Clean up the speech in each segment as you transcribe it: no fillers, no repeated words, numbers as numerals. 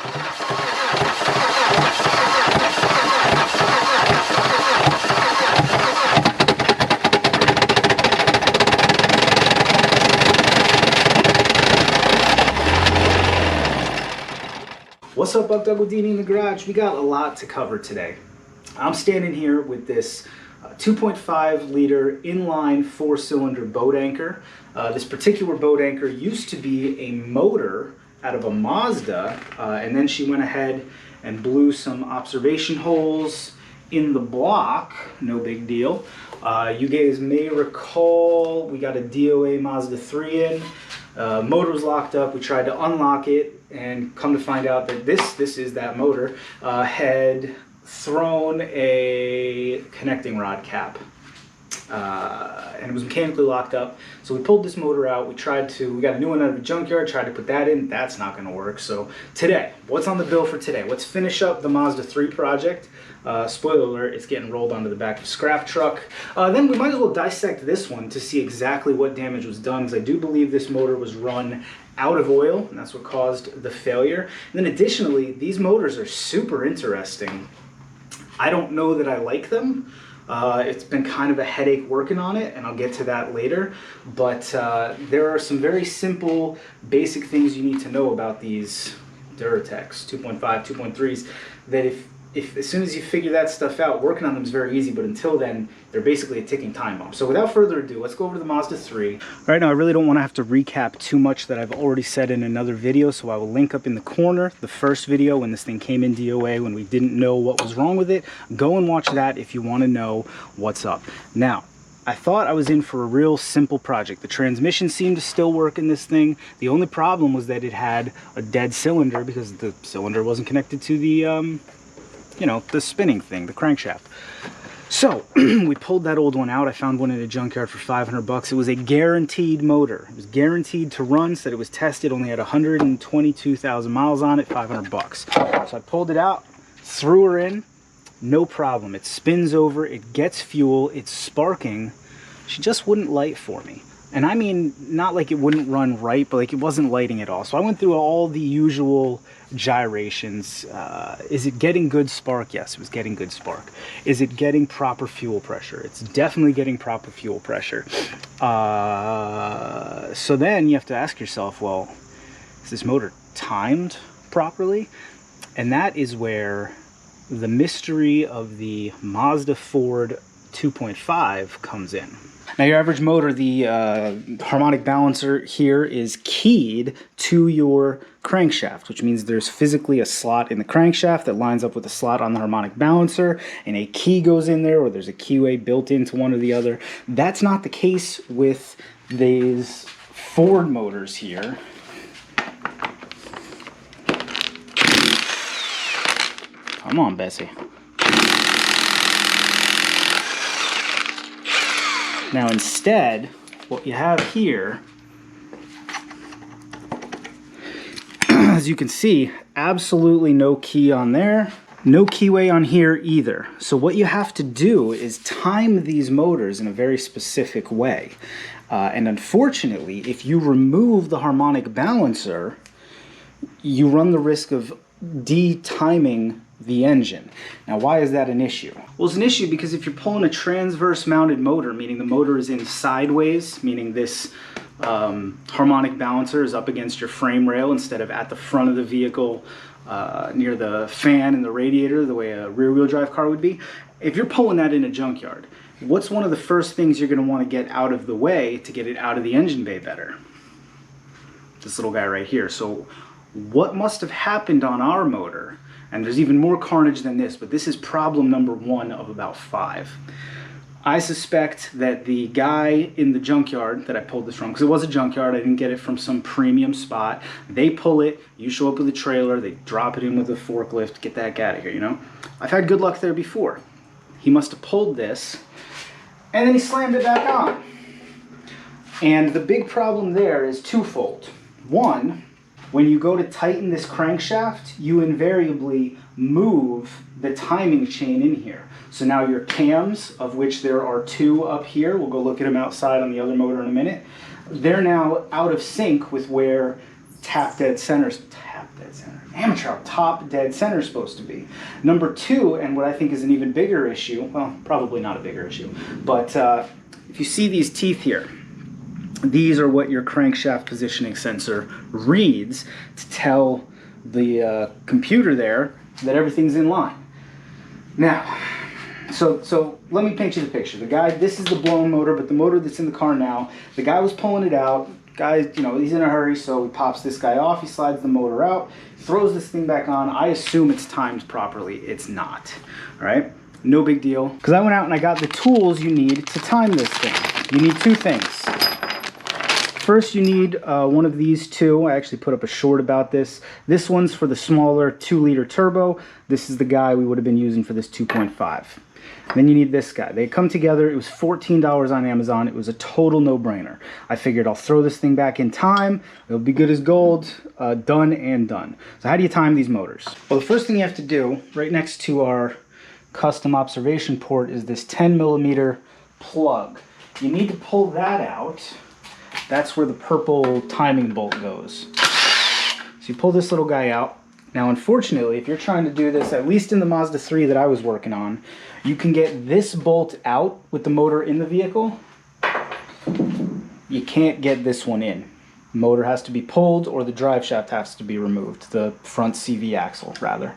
What's up, Buck Dugaldini in the garage? We got a lot to cover today. I'm standing here with this 2.5 liter inline 4-cylinder boat anchor. This particular boat anchor used to be a motor out of a Mazda, and then she went ahead and blew some observation holes in the block. No big deal. You guys may recall we got a DOA Mazda3 in. Motor was locked up. We tried to unlock it, and come to find out that this is that motor had thrown a connecting rod cap, and it was mechanically locked up. So we pulled this motor out. We got a new one out of the junkyard, tried to put that in. That's not going to work. So today, what's on the bill for today? Let's finish up the Mazda 3 project. Spoiler alert, it's getting rolled onto the back of a scrap truck. Then we might as well dissect this one to see exactly what damage was done, because I do believe this motor was run out of oil, and that's what caused the failure. And then additionally, these motors are super interesting. I don't know that I like them. It's been kind of a headache working on it, and I'll get to that later. But there are some very simple, basic things you need to know about these Duratex 2.5, 2.3s that if as soon as you figure that stuff out, working on them is very easy, but until then, they're basically a ticking time bomb. So without further ado, let's go over to the Mazda 3. Right now, I really don't want to have to recap too much that I've already said in another video, so I will link up in the corner the first video when this thing came in DOA, when we didn't know what was wrong with it. Go and watch that if you want to know what's up. Now, I thought I was in for a real simple project. The transmission seemed to still work in this thing. The only problem was that it had a dead cylinder because the cylinder wasn't connected to the you know, the spinning thing, the crankshaft. So we pulled that old one out. I found one in a junkyard for 500 bucks. It was a guaranteed motor. It was guaranteed to run, said it was tested, only had 122,000 miles on it, 500 bucks. So I pulled it out, threw her in, no problem. It spins over, it gets fuel, it's sparking. She just wouldn't light for me. And I mean, not like it wouldn't run right, but like it wasn't lighting at all. So I went through all the usual gyrations. Is it getting good spark? Yes, it was getting good spark. Is it getting proper fuel pressure? It's definitely getting proper fuel pressure. So then you have to ask yourself, well, is this motor timed properly? And that is where the mystery of the Mazda Ford 2.5 comes in. Now, your average motor, the Harmonic Balancer here is keyed to your crankshaft, which means there's physically a slot in the crankshaft that lines up with a slot on the Harmonic Balancer, and a key goes in there, or there's a keyway built into one or the other. That's not the case with these Ford motors here. Come on, Bessie. Now instead, what you have here, as you can see, absolutely no key on there, no keyway on here either. So what you have to do is time these motors in a very specific way. And unfortunately, if you remove the Harmonic Balancer, you run the risk of de-timing the engine. Now, why is that an issue? Well, it's an issue because if you're pulling a transverse mounted motor, meaning the motor is in sideways, meaning this Harmonic Balancer is up against your frame rail instead of at the front of the vehicle near the fan and the radiator, the way a rear-wheel drive car would be. If you're pulling that in a junkyard, what's one of the first things you're going to want to get out of the way to get it out of the engine bay better? This little guy right here. So what must have happened on our motor? And there's even more carnage than this, but this is problem number 1 of about 5. I suspect that the guy in the junkyard that I pulled this from, because it was a junkyard, I didn't get it from some premium spot. They pull it, you show up with a trailer, they drop it in with a forklift, get that guy out of here, you know? I've had good luck there before. He must have pulled this, and then he slammed it back on. And the big problem there is twofold. One, when you go to tighten this crankshaft, you invariably move the timing chain in here. So now your cams, of which there are 2 up here, we'll go look at them outside on the other motor in a minute, they're now out of sync with where tap dead center, tap dead center. Amateur hour, top dead center is supposed to be. Number two, and what I think is an even bigger issue, well, probably not a bigger issue, but if you see these teeth here, these are what your crankshaft positioning sensor reads to tell the computer there that everything's in line. Now, so let me paint you the picture. The guy, this is the blown motor, but the motor that's in the car now, the guy was pulling it out. Guy, you know, he's in a hurry, so he pops this guy off, he slides the motor out, throws this thing back on. I assume it's timed properly. It's not, all right? No big deal. Because I went out and I got the tools you need to time this thing. You need two things. First, you need one of these two. I actually put up a short about this. This one's for the smaller 2-liter turbo. This is the guy we would have been using for this 2.5. Then you need this guy. They come together. It was $14 on Amazon. It was a total no-brainer. I figured I'll throw this thing back in time. It'll be good as gold. Done and done. So how do you time these motors? Well, the first thing you have to do, right next to our custom observation port, is this 10mm plug. You need to pull that out. That's where the purple timing bolt goes. So you pull this little guy out. Now, unfortunately, if you're trying to do this, at least in the Mazda 3 that I was working on, you can get this bolt out with the motor in the vehicle. You can't get this one in. The motor has to be pulled or the drive shaft has to be removed, the front CV axle, rather.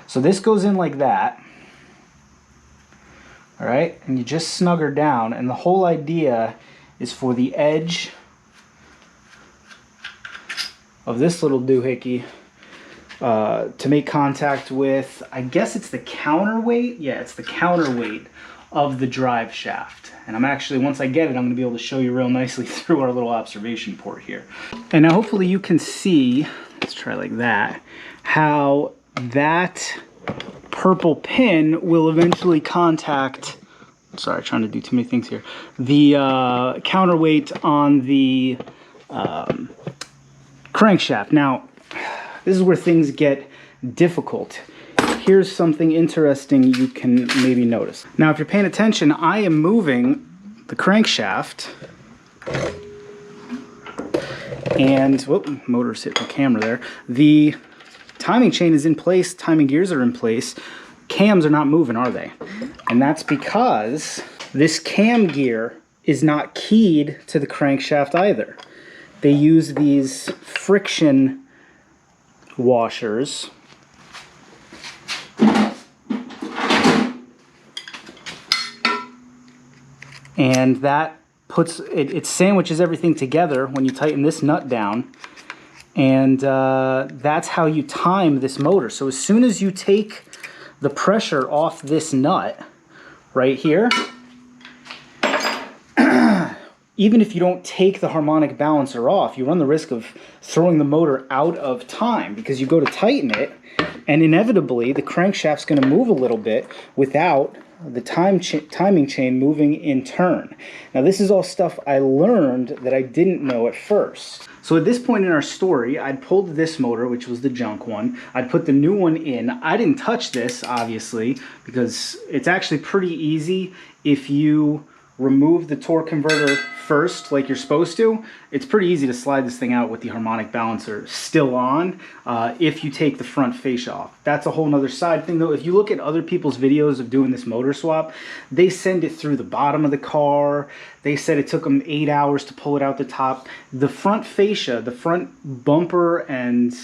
So this goes in like that. All right, and you just snug her down, and the whole idea is for the edge of this little doohickey to make contact with, I guess it's the counterweight? Yeah, it's the counterweight of the drive shaft. And I'm actually, once I get it, I'm going to be able to show you real nicely through our little observation port here. And now hopefully you can see, let's try like that, how that purple pin will eventually contact, sorry, trying to do too many things here, the counterweight on the crankshaft. Now, this is where things get difficult. Here's something interesting you can maybe notice. Now, if you're paying attention, I am moving the crankshaft, and whoop, motor's hit the camera there. The timing chain is in place, timing gears are in place. Cams are not moving, are they? And that's because this cam gear is not keyed to the crankshaft either. They use these friction washers and that puts it sandwiches everything together when you tighten this nut down, and that's how you time this motor. So as soon as you take the pressure off this nut right here, even if you don't take the harmonic balancer off, you run the risk of throwing the motor out of time, because you go to tighten it, and inevitably the crankshaft's going to move a little bit without the timing chain moving in turn. Now, this is all stuff I learned that I didn't know at first. So at this point in our story, I'd pulled this motor, which was the junk one. I'd put the new one in. I didn't touch this, obviously, because it's actually pretty easy if you remove the torque converter first like you're supposed to. It's pretty easy to slide this thing out with the harmonic balancer still on if you take the front fascia off. That's a whole nother side thing though. If you look at other people's videos of doing this motor swap, they send it through the bottom of the car. They said it took them 8 hours to pull it out the top. The front fascia, the front bumper and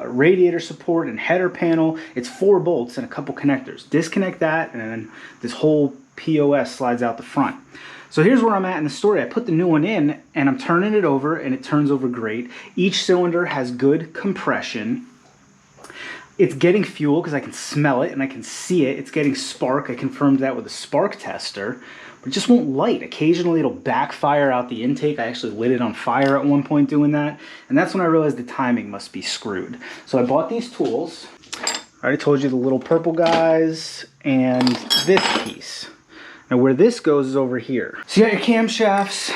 radiator support and header panel, it's 4 bolts and a couple connectors. Disconnect that and then this whole POS slides out the front. So here's where I'm at in the story. I put the new one in and I'm turning it over and it turns over great. Each cylinder has good compression. It's getting fuel because I can smell it and I can see it. It's getting spark. I confirmed that with a spark tester, but it just won't light. Occasionally it'll backfire out the intake. I actually lit it on fire at one point doing that. And that's when I realized the timing must be screwed. So I bought these tools. I already told you the little purple guys and this piece. Now where this goes is over here. So you got your camshafts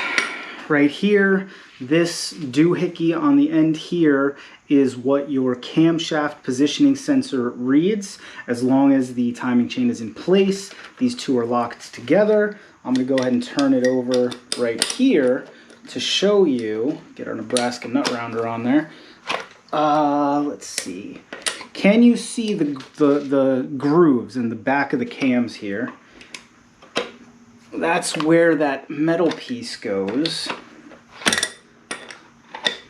right here. This doohickey on the end here is what your camshaft positioning sensor reads. As long as the timing chain is in place, these two are locked together. I'm gonna go ahead and turn it over right here to show you, get our Nebraska nut rounder on there. let's see. Can you see the grooves in the back of the cams here? That's where that metal piece goes.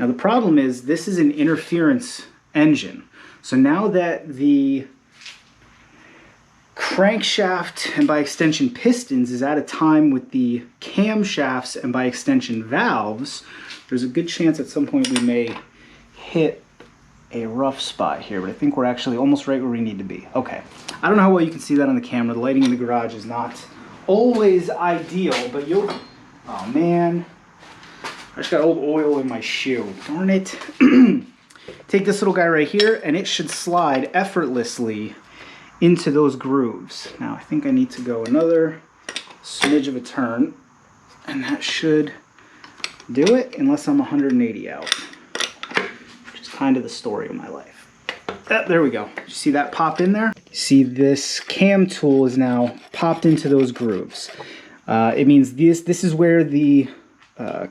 Now the problem is this is an interference engine. So now that the crankshaft and by extension pistons is at a time with the camshafts and by extension valves, there's a good chance at some point we may hit a rough spot here, but I think we're actually almost right where we need to be. Okay, I don't know how well you can see that on the camera. The lighting in the garage is not always ideal, but you'll, oh man, I just got old oil in my shoe, darn it. Take this little guy right here and it should slide effortlessly into those grooves. Now I think I need to go another smidge of a turn and that should do it, unless I'm 180 out, which is kind of the story of my life. There we go. You see that pop in there? You see this cam tool is now popped into those grooves. It means this is where the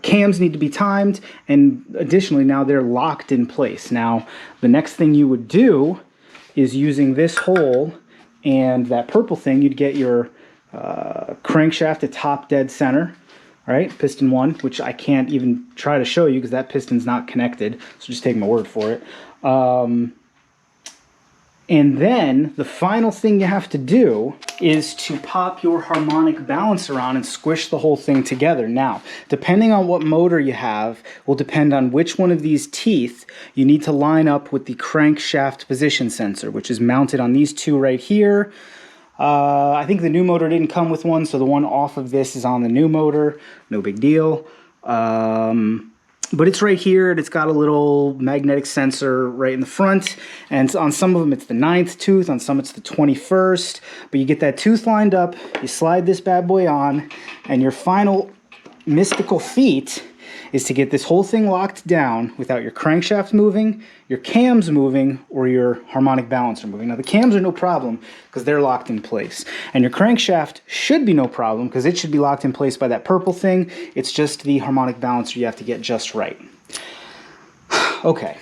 cams need to be timed, and additionally now they're locked in place. Now the next thing you would do is using this hole and that purple thing, you'd get your crankshaft at top dead center. All right, piston 1, which I can't even try to show you because that piston's not connected, so just take my word for it. And then the final thing you have to do is to pop your harmonic balancer on and squish the whole thing together. Now, depending on what motor you have, will depend on which one of these teeth you need to line up with the crankshaft position sensor, which is mounted on these two right here. I think the new motor didn't come with one, so the one off of this is on the new motor. No big deal. But it's right here, and it's got a little magnetic sensor right in the front, and on some of them it's the 9th tooth, on some it's the 21st, but you get that tooth lined up, you slide this bad boy on, and your final mystical feat is to get this whole thing locked down without your crankshaft moving, your cams moving, or your harmonic balancer moving. Now the cams are no problem because they're locked in place. And your crankshaft should be no problem because it should be locked in place by that purple thing. It's just the harmonic balancer you have to get just right. Okay.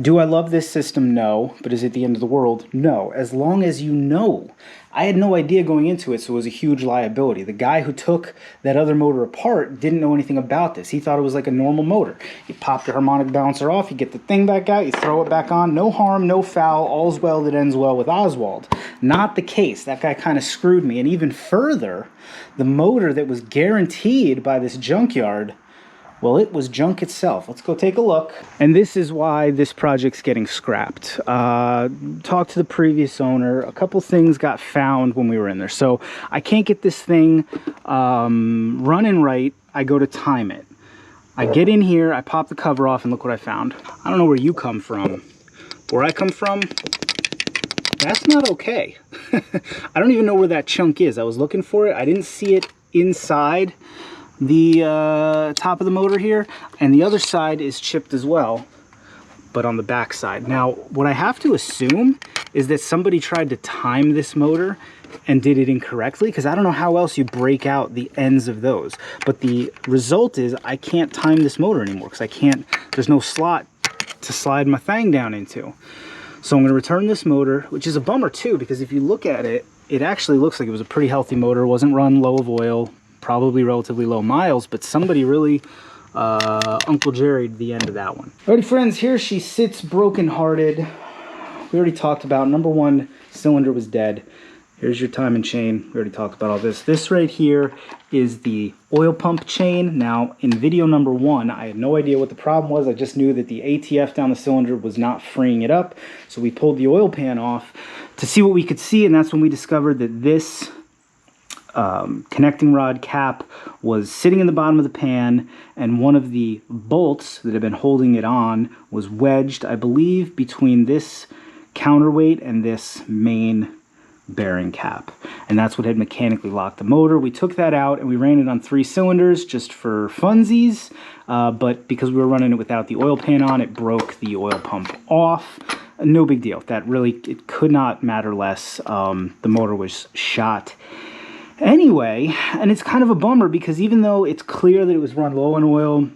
Do I love this system? No. But is it the end of the world? No. As long as you know. I had no idea going into it, so it was a huge liability. The guy who took that other motor apart didn't know anything about this. He thought it was like a normal motor. You pop the harmonic balancer off, you get the thing back out, you throw it back on, no harm, no foul, all's well that ends well with Oswald. Not the case. That guy kind of screwed me. And even further, the motor that was guaranteed by this junkyard, well, it was junk itself. Let's go take a look. And this is why this project's getting scrapped. Talked to the previous owner. A couple things got found when we were in there. So I can't get this thing running right. I go to time it. I get in here, I pop the cover off, and look what I found. I don't know where you come from. Where I come from, that's not okay. I don't even know where that chunk is. I was looking for it. I didn't see it inside the top of the motor here, and the other side is chipped as well, but on the back side. Now what I have to assume is that somebody tried to time this motor and did it incorrectly, because I don't know how else you break out the ends of those. But the result is I can't time this motor anymore because I can't, there's no slot to slide my thing down into. So I'm going to return this motor, which is a bummer too, because if you look at it, it actually looks like it was a pretty healthy motor. It wasn't run low of oil, probably relatively low miles, but somebody really Uncle Jerry'd the end of that one. Alrighty friends, here she sits broken-hearted. We already talked about number 1 cylinder was dead. Here's your timing chain. We already talked about all this. This right here is the oil pump chain. Now in video number 1, I had no idea what the problem was. I just knew that the ATF down the cylinder was not freeing it up. So we pulled the oil pan off to see what we could see, and that's when we discovered that this connecting rod cap was sitting in the bottom of the pan, and one of the bolts that had been holding it on was wedged, I believe, between this counterweight and this main bearing cap, and that's what had mechanically locked the motor. We took that out and we ran it on 3 cylinders just for funsies, but because we were running it without the oil pan on, it broke the oil pump off. No big deal. That really, it could not matter less. The motor was shot anyway, and it's kind of a bummer because even though it's clear that it was run low on oil,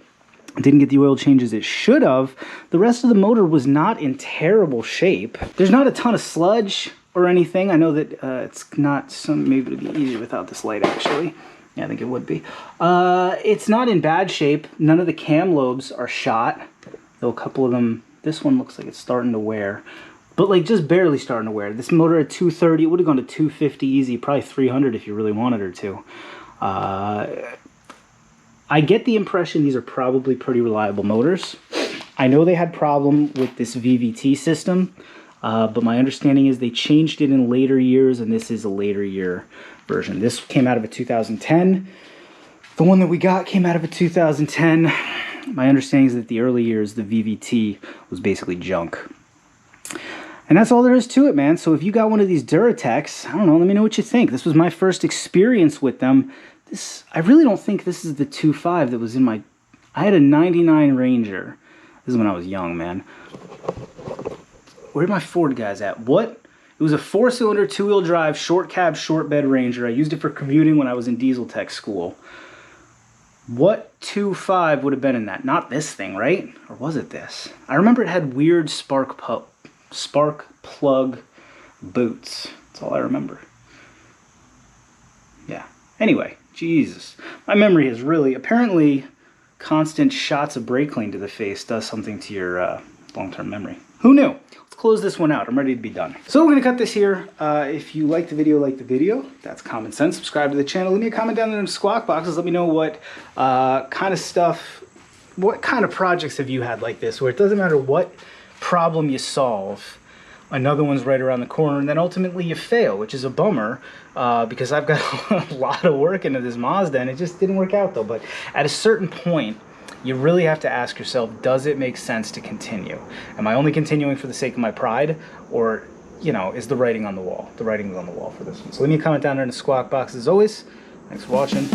Didn't get the oil changes it should have. The rest of the motor was not in terrible shape. There's not a ton of sludge or anything. I know that it's not some, maybe it'd be easier without this light actually. Yeah, I think it would be. It's not in bad shape. None of the cam lobes are shot, though a couple of them, this one looks like it's starting to wear, but like just barely starting to wear. This motor at 230, it would have gone to 250 easy, probably 300 if you really wanted her to. I get the impression these are probably pretty reliable motors. I know they had problem with this VVT system, but my understanding is they changed it in later years, and this is a later year version. This came out of a 2010. The one that we got came out of a 2010. My understanding is that the early years, the VVT was basically junk. And that's all there is to it, man. So if you got one of these Duratechs, I don't know, let me know what you think. This was my first experience with them. I really don't think this is the 2.5 that was in my... I had a 99 Ranger. This is when I was young, man. Where are my Ford guys at? What? It was a 4-cylinder, 2-wheel drive, short cab, short bed Ranger. I used it for commuting when I was in diesel tech school. What 2.5 would have been in that? Not this thing, right? Or was it this? I remember it had weird spark plug boots. That's all I remember. Yeah. Anyway, Jesus. My memory is really... Apparently, constant shots of brake clean to the face does something to your long-term memory. Who knew? Let's close this one out. I'm ready to be done. So we're going to cut this here. If you like the video. That's common sense. Subscribe to the channel. Leave me a comment down there in the squawk boxes. Let me know what kind of stuff, what kind of projects have you had like this, where it doesn't matter what problem you solve, another one's right around the corner, and then ultimately you fail, which is a bummer, because I've got a lot of work into this Mazda, and it just didn't work out though. But at a certain point, you really have to ask yourself, does it make sense to continue? Am I only continuing for the sake of my pride, or, you know, is the writing on the wall? The writing is on the wall for this one. So leave me a comment down there in the squawk box. As always, thanks for watching.